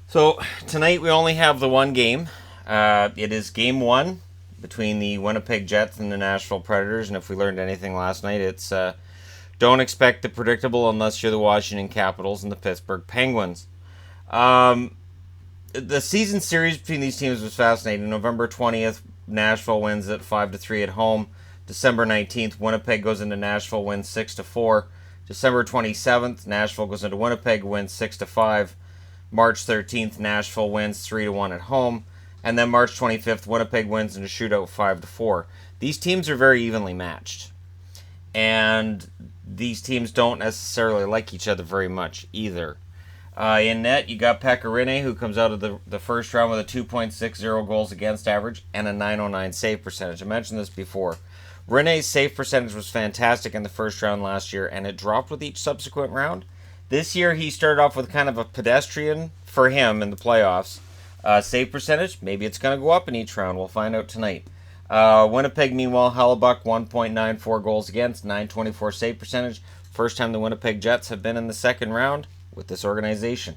So tonight we only have the one game. It is game one between the Winnipeg Jets and the Nashville Predators. And if we learned anything last night, it's don't expect the predictable unless you're the Washington Capitals and the Pittsburgh Penguins. Um, the season series between these teams was fascinating. November 20th, Nashville wins at 5-3 at home. December 19th, Winnipeg goes into Nashville, wins 6-4. December 27th, Nashville goes into Winnipeg, wins 6-5. March 13th, Nashville wins 3-1 at home. And then March 25th, Winnipeg wins in a shootout 5-4. These teams are very evenly matched. And these teams don't necessarily like each other very much either. In net, you got Pekka Rinne, who comes out of the first round with a 2.60 goals against average and a 909 save percentage. I mentioned this before. Rinne's save percentage was fantastic in the first round last year, and it dropped with each subsequent round. This year, he started off with kind of a pedestrian for him in the playoffs. Save percentage, maybe it's going to go up in each round. We'll find out tonight. Winnipeg, meanwhile, Hellebuck, 1.94 goals against, 924 save percentage. First time the Winnipeg Jets have been in the second round with this organization.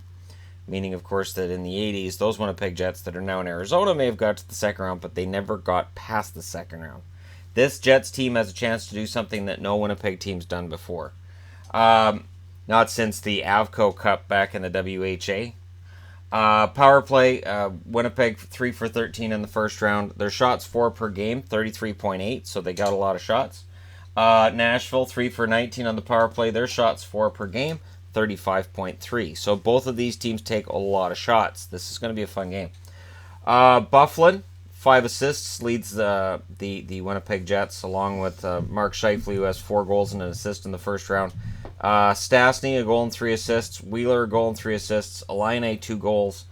Meaning, of course, that in the 80s, those Winnipeg Jets that are now in Arizona may have got to the second round, but they never got past the second round. This Jets team has a chance to do something that no Winnipeg team's done before. Not since the Avco Cup back in the WHA. Power play, Winnipeg 3 for 13 in the first round. Their shots 4 per game, 33.8, so they got a lot of shots. Nashville 3 for 19 on the power play. Their shots 4 per game, 35.3. So both of these teams take a lot of shots. This is going to be a fun game. Byfuglien, 5 assists, leads the Winnipeg Jets, along with Mark Scheifele, who has 4 goals and an assist in the first round. Stastny, a goal and 3 assists. Wheeler, a goal and 3 assists. Laine, 2 goals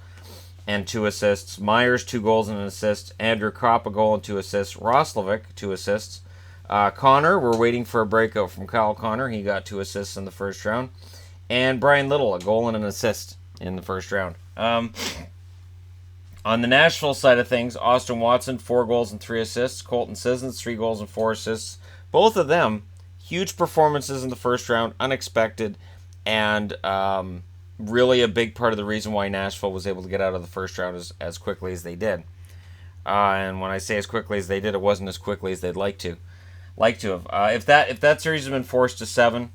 and 2 assists. Myers, 2 goals and an assist. Andrew Kopp, a goal and 2 assists. Roslovic, 2 assists. Connor, we're waiting for a breakout from Kyle Connor. He got 2 assists in the first round. And Brian Little, a goal and an assist in the first round. On the Nashville side of things, Austin Watson, 4 goals and 3 assists. Colton Sissons, 3 goals and 4 assists. Both of them, huge performances in the first round, unexpected, and really a big part of the reason why Nashville was able to get out of the first round as quickly as they did. And when I say as quickly as they did, it wasn't as quickly as they'd like to have. If that series had been forced to 7,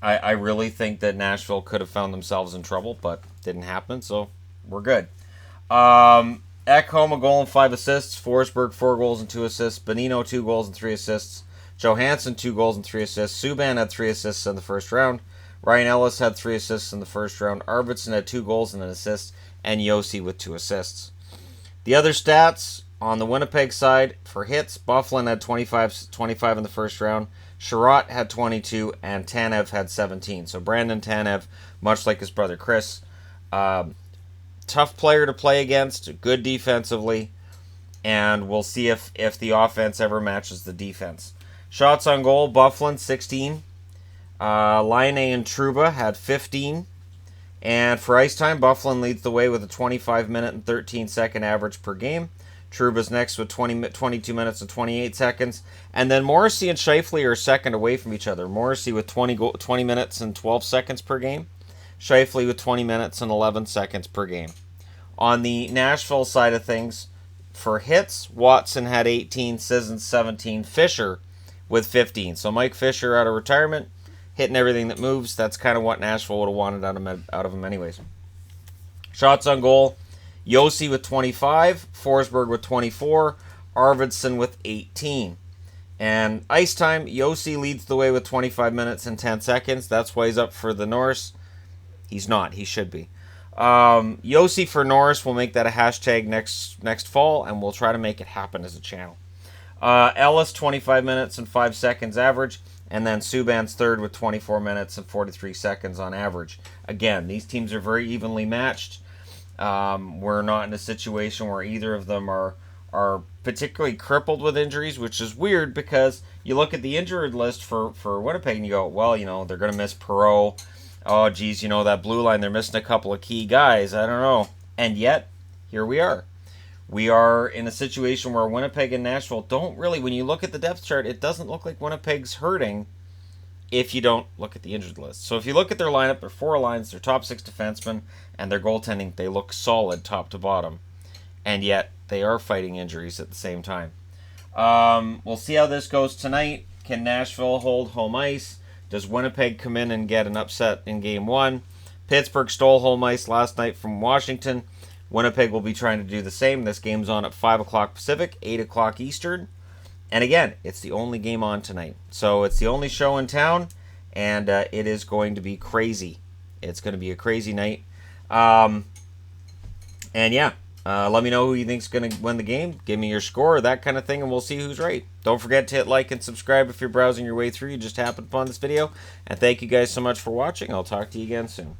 I really think that Nashville could have found themselves in trouble, but didn't happen, so we're good. Ekholm, a goal and 5 assists. Forsberg, 4 goals and 2 assists. Bonino, 2 goals and 3 assists. Johansson, 2 goals and 3 assists. Subban had 3 assists in the first round. Ryan Ellis had 3 assists in the first round. Arvidsson had 2 goals and an assist. And Yossi with 2 assists. The other stats on the Winnipeg side, for hits, Byfuglien had 25 in the first round. Sherratt had 22, and Tanev had 17. So Brandon Tanev, much like his brother Chris, tough player to play against, good defensively, and we'll see if the offense ever matches the defense. Shots on goal, Byfuglien, 16. Laine and Trouba had 15. And for ice time, Byfuglien leads the way with a 25-minute and 13-second average per game. Trouba's next with 22 minutes and 28 seconds. And then Morrissey and Scheifele are second away from each other. Morrissey with 20 minutes and 12 seconds per game. Scheifele with 20 minutes and 11 seconds per game. On the Nashville side of things, for hits, Watson had 18, Sissons 17, Fisher with 15. So Mike Fisher out of retirement, hitting everything that moves. That's kind of what Nashville would have wanted out of him anyways. Shots on goal, Yossi with 25, Forsberg with 24, Arvidsson with 18. And ice time, Yossi leads the way with 25 minutes and 10 seconds. That's why he's up for the Norris. He's not. He should be. Yossi for Norris, we'll make that a hashtag next fall, and we'll try to make it happen as a channel. Ellis, 25 minutes and 5 seconds average, and then Subban's third with 24 minutes and 43 seconds on average. Again, these teams are very evenly matched. We're not in a situation where either of them are particularly crippled with injuries, which is weird because you look at the injured list for Winnipeg and you go, well, they're going to miss Perreault. Oh, geez, that blue line, they're missing a couple of key guys. I don't know. And yet, here we are. We are in a situation where Winnipeg and Nashville don't really, when you look at the depth chart, it doesn't look like Winnipeg's hurting. if you don't look at the injured list. So if you look at their lineup, their 4 lines, their top 6 defensemen, and their goaltending, they look solid top to bottom. And yet, they are fighting injuries at the same time. We'll see how this goes tonight. Can Nashville hold home ice? Does Winnipeg come in and get an upset in Game 1? Pittsburgh stole home ice last night from Washington. Winnipeg will be trying to do the same. This game's on at 5 o'clock Pacific, 8 o'clock Eastern. And again, it's the only game on tonight. So it's the only show in town, and it is going to be crazy. It's going to be a crazy night. And yeah, let me know who you think's going to win the game. Give me your score, that kind of thing, and we'll see who's right. Don't forget to hit like and subscribe if you're browsing your way through. You just happened upon this video. And thank you guys so much for watching. I'll talk to you again soon.